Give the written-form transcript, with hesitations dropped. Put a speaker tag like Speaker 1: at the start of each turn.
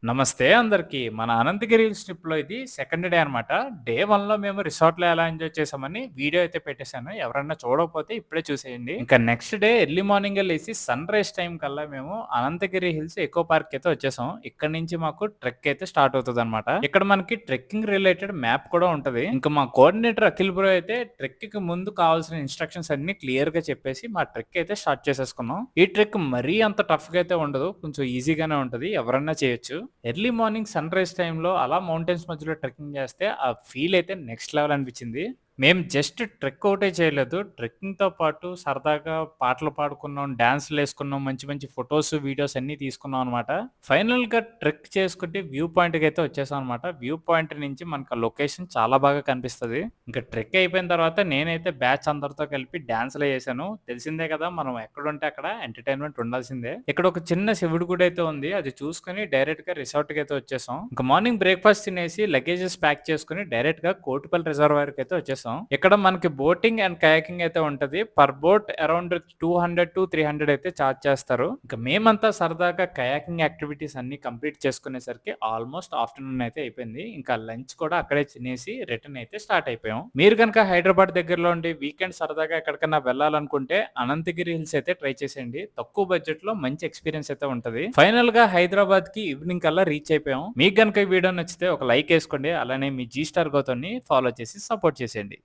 Speaker 1: నమస్తే అందరికి. మన అనంతగిరి హిల్స్ ట్రిప్‌లో ఇది సెకండ్ డే అనమాట. డే 1లో మేము రిసార్ట్‌లో ఎలా ఎంజాయ్ చేసామని వీడియో అయితే పెట్టేసాను. ఎవరన్నా చూడకపోతే ఇప్పుడే చూసేయండి. ఇంకా నెక్స్ట్ డే ఎర్లీ మార్నింగే లేసి సన్‌రైజ్ టైమ్ కల్లా మేము అనంతగిరి హిల్స్ ఎకో పార్క్ అయితే వచ్చేసాం. ఇక్కడి నుంచి మాకు ట్రెక్ అయితే స్టార్ట్ అవుతదనమాట. ఇక్కడ మనకి ట్రెక్కింగ్ రిలేటెడ్ మ్యాప్ కూడా ఉంటది. ఇంకా మా కోఆర్డినేటర్ అఖిల్ బ్రో అయితే ట్రెక్‌కి ముందు కావాల్సిన ఇన్‌స్ట్రక్షన్స్ అన్నీ క్లియర్‌గా చెప్పేసి మా ట్రెక్ అయితే స్టార్ట్ చేసేసుకున్నాం. ఈ ట్రెక్ మరీ అంత టఫ్‌గా అయితే ఉండదు. కొంచెం ఈజీగానే ఉంటది. ఎవరన్నా చేయొచ్చు. ఎర్లీ మార్నింగ్ సన్‌రైజ్ టైమ్‌లో అలా మౌంటైన్స్ మధ్యలో ట్రెక్కింగ్ చేస్తే ఆ ఫీల్ అయితే నెక్స్ట్ లెవెల్ అనిపించింది. మేము జస్ట్ ట్రెక్ ఒకటే చేయలేదు. ట్రెక్కింగ్‌తో పాటు సరదాగా పాటలు పాడుకున్నాం, డాన్స్‌లేసుకున్నాం, మంచి మంచి ఫోటోస్, వీడియోస్ అన్నీ తీసుకున్నాం అనమాట. ఫైనల్‌గా ట్రెక్ చేసుకుంటే వ్యూ పాయింట్‌కైతే వచ్చేసాం అనమాట. వ్యూ పాయింట్ నుంచి మనకు ఆ లొకేషన్ చాలా బాగా కనిపిస్తది. ఇంకా ట్రెక్ అయిపోయిన తర్వాత నేనైతే బ్యాచ్ అందరితో కలిపి డాన్స్‌లే చేశాను. తెలిసిందే కదా! మనం ఎక్కడుంటే అక్కడ ఎంటర్‌టైన్‌మెంట్ ఉండాల్సిందే. ఇక్కడ ఒక చిన్న శివుడి గుడి అయితే ఉంది. అది చూసుకొని డైరెక్ట్‌గా రిసార్ట్‌కైతే వచ్చేసాం. ఇంకా మార్నింగ్ బ్రేక్‌ఫాస్ట్ తినేసి లగేజెస్ ప్యాక్ చేసుకొని డైరెక్ట్‌గా కోటిపల్లి రిజర్వాయర్‌కి అయితే వచ్చేసాం. ఇక్కడ మనకి బోటింగ్ అండ్ కయాకింగ్ అయితే ఉంటది. పర్ బోట్ అరౌండ్ 200-300 అయితే చార్జ్ చేస్తారు. ఇంకా మేమంతా సరదాగా కయాకింగ్ యాక్టివిటీస్ అన్ని కంప్లీట్ చేసుకునేసరికి ఆల్మోస్ట్ ఆఫ్టర్‌నూన్ అయితే అయిపోయింది. ఇంకా లంచ్ కూడా అక్కడే తినేసి రిటర్న్ అయితే స్టార్ట్ అయిపోయాం. మీరు గనుక హైదరాబాద్ దగ్గరలో ఉండి వీకెండ్ సరదాగా ఎక్కడికన్నా వెళ్ళాలనుకుంటే అనంతగిరి హిల్స్ అయితే ట్రై చేసేయండి. తక్కువ బడ్జెట్‌లో మంచి ఎక్స్‌పీరియన్స్ అయితే ఉంటది. ఫైనల్‌గా హైదరాబాద్‌కి ఈవినింగ్ కల్లా రీచ్ అయిపోయాం. మీకు గనుక ఈ వీడియో నచ్చితే ఒక లైక్ ఏసుకోండి. అలానే మీ జీ స్టార్ గౌతమ్‌ని ఫాలో చేసి సపోర్ట్ చేసేయండి.